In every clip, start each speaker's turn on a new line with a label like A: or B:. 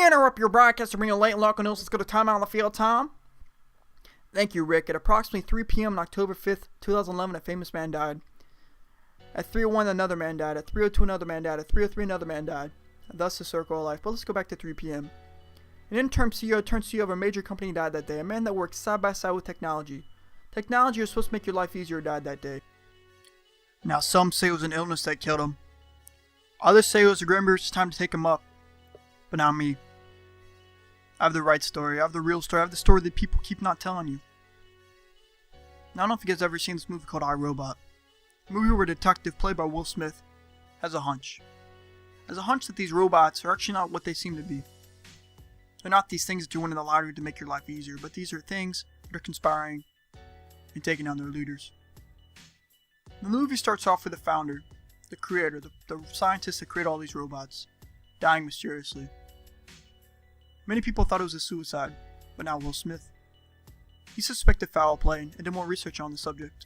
A: interrupt your broadcast to bring a late local news. Let's go to timeout on the field, Tom. Thank you, Rick. At approximately 3 p.m. on October 5th, 2011, a famous man died. At 3:01, another man died. At 3:02, another man died. At 3:03, another man died. And thus the circle of life. But let's go back to 3 p.m. An interim CEO turned CEO of a major company died that day. A man that worked side by side with technology. Technology was supposed to make your life easier died that day. Now some say it was an illness that killed him. Others say it was a grimmer's time to take him up. But not me. I have the right story. I have the real story. I have the story that people keep not telling you. Now, I don't know if you guys have ever seen this movie called I, Robot. A movie where a detective played by Will Smith has a hunch. Has a hunch that these robots are actually not what they seem to be. They're not these things that you win in the lottery to make your life easier, but these are things that are conspiring and taking down their leaders. The movie starts off with the founder, the creator, the scientists that create all these robots, dying mysteriously. Many people thought it was a suicide, but not Will Smith. He suspected foul play and did more research on the subject.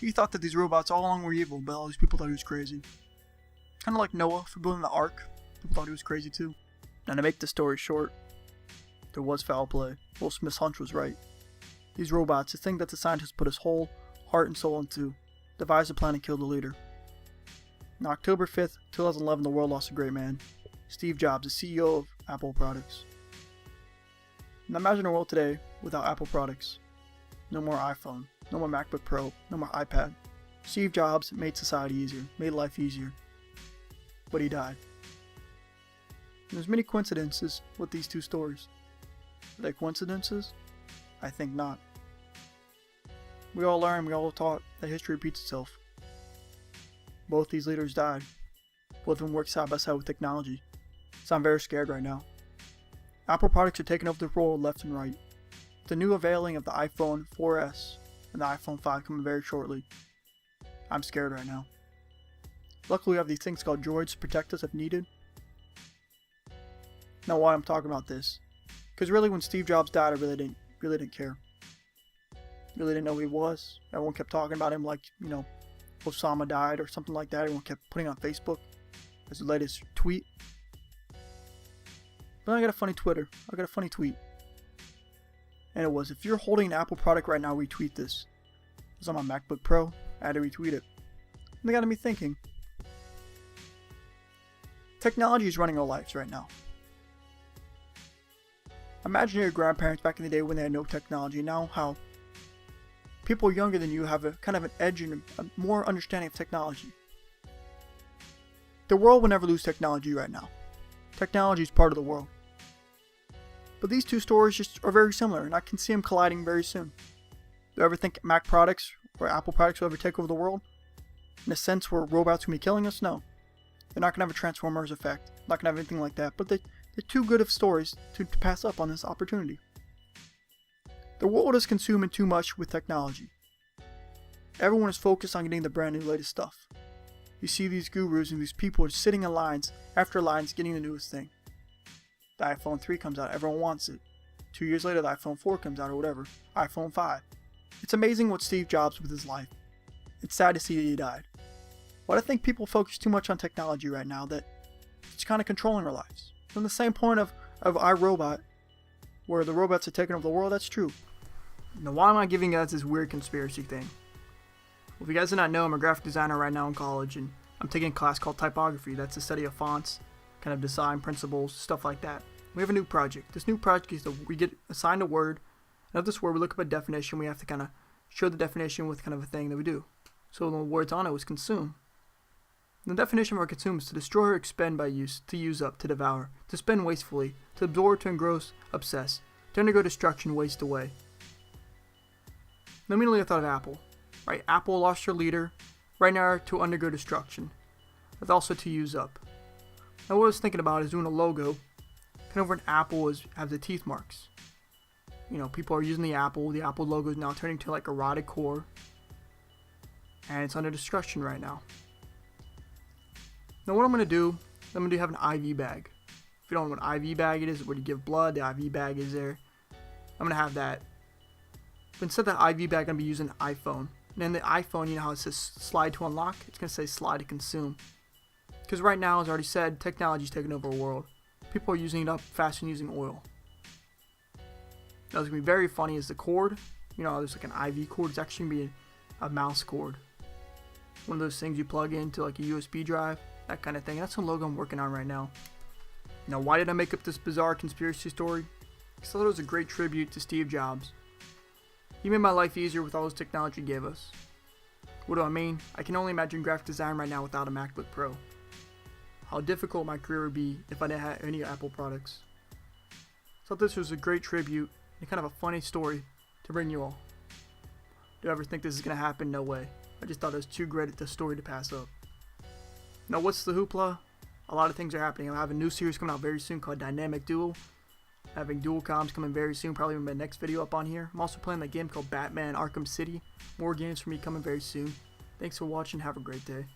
A: He thought that these robots all along were evil, but all these people thought he was crazy. Kind of like Noah for building the ark. People thought he was crazy too. Now to make the story short, there was foul play. Will Smith's hunch was right. These robots, the thing that the scientists put his whole heart and soul into, devised a plan to kill the leader. On October 5th, 2011, the world lost a great man. Steve Jobs, the CEO of Apple products. Now imagine a world today without Apple products. No more iPhone, no more MacBook Pro, no more iPad. Steve Jobs made society easier, made life easier. But he died. And there's many coincidences with these two stories. Are they coincidences? I think not. We all learn, we all taught that history repeats itself. Both these leaders died. Both of them worked side by side with technology. So I'm very scared right now. Apple products are taking over the world left and right. The new unveiling of the iPhone 4S and the iPhone 5 coming very shortly. I'm scared right now. Luckily we have these things called droids to protect us if needed. Now why I'm talking about this. Because really when Steve Jobs died I really didn't care. Really didn't know who he was. Everyone kept talking about him like, Osama died or something like that. Everyone kept putting on Facebook as the latest tweet. But I got a funny Twitter. I got a funny tweet. And it was, if you're holding an Apple product right now, retweet this. It was on my MacBook Pro. I had to retweet it. And it got me thinking. Technology is running our lives right now. Imagine your grandparents back in the day when they had no technology. Now how people younger than you have a kind of an edge and a more understanding of technology. The world will never lose technology right now. Technology is part of the world. But these two stories just are very similar, and I can see them colliding very soon. Do you ever think Mac products or Apple products will ever take over the world? In a sense where robots will be killing us? No. They're not going to have a Transformers effect. Not going to have anything like that. But they're too good of stories to pass up on this opportunity. The world is consuming too much with technology. Everyone is focused on getting the brand new latest stuff. You see these gurus and these people are sitting in lines after lines getting the newest thing. The iPhone 3 comes out, everyone wants it. 2 years later the iPhone 4 comes out or whatever. iPhone 5. It's amazing what Steve Jobs with his life. It's sad to see that he died. But I think people focus too much on technology right now that it's kind of controlling our lives. From the same point of iRobot, where the robots are taking over the world, that's true. Now why am I giving you guys this weird conspiracy thing? Well, if you guys do not know, I'm a graphic designer right now in college, and I'm taking a class called typography. That's the study of fonts, kind of design principles, stuff like that. We have a new project. This new project is that we get assigned a word, and of this word we look up a definition. We have to kind of show the definition with kind of a thing that we do. So the words on it was consume. And the definition for consume is to destroy or expend by use, to use up, to devour, to spend wastefully, to absorb, to engross, obsess, to undergo destruction, waste away. And immediately I thought of Apple. Right, Apple lost their leader. Right now to undergo destruction. But also to use up. Now what I was thinking about is doing a logo. Kind of where an apple has the teeth marks. People are using the apple. The Apple logo is now turning to like a rotted core. And it's under destruction right now. Now what I'm going to do, have an IV bag. If you don't know what IV bag it is, where you give blood, the IV bag is there. I'm going to have that. But instead of the IV bag, I'm going to be using an iPhone. And in the iPhone, you know how it says slide to unlock? It's going to say slide to consume. Because right now, as I already said, technology is taking over the world. People are using it up faster than using oil. Now, what's going to be very funny is the cord. You know, there's like an IV cord. It's actually going to be a mouse cord. One of those things you plug into like a USB drive, that kind of thing. That's the logo I'm working on right now. Now, why did I make up this bizarre conspiracy story? Because I thought it was a great tribute to Steve Jobs. He made my life easier with all his technology he gave us. What do I mean? I can only imagine graphic design right now without a MacBook Pro. How difficult my career would be if I didn't have any Apple products. So this was a great tribute and kind of a funny story to bring you all. Do you ever think this is going to happen? No way. I just thought it was too great a story to pass up. Now, what's the hoopla? A lot of things are happening. I have a new series coming out very soon called Dynamic Duel. Having dual comms coming very soon, probably in my next video up on here. I'm also playing that game called Batman Arkham City. More games for me coming very soon. Thanks for watching. Have a great day.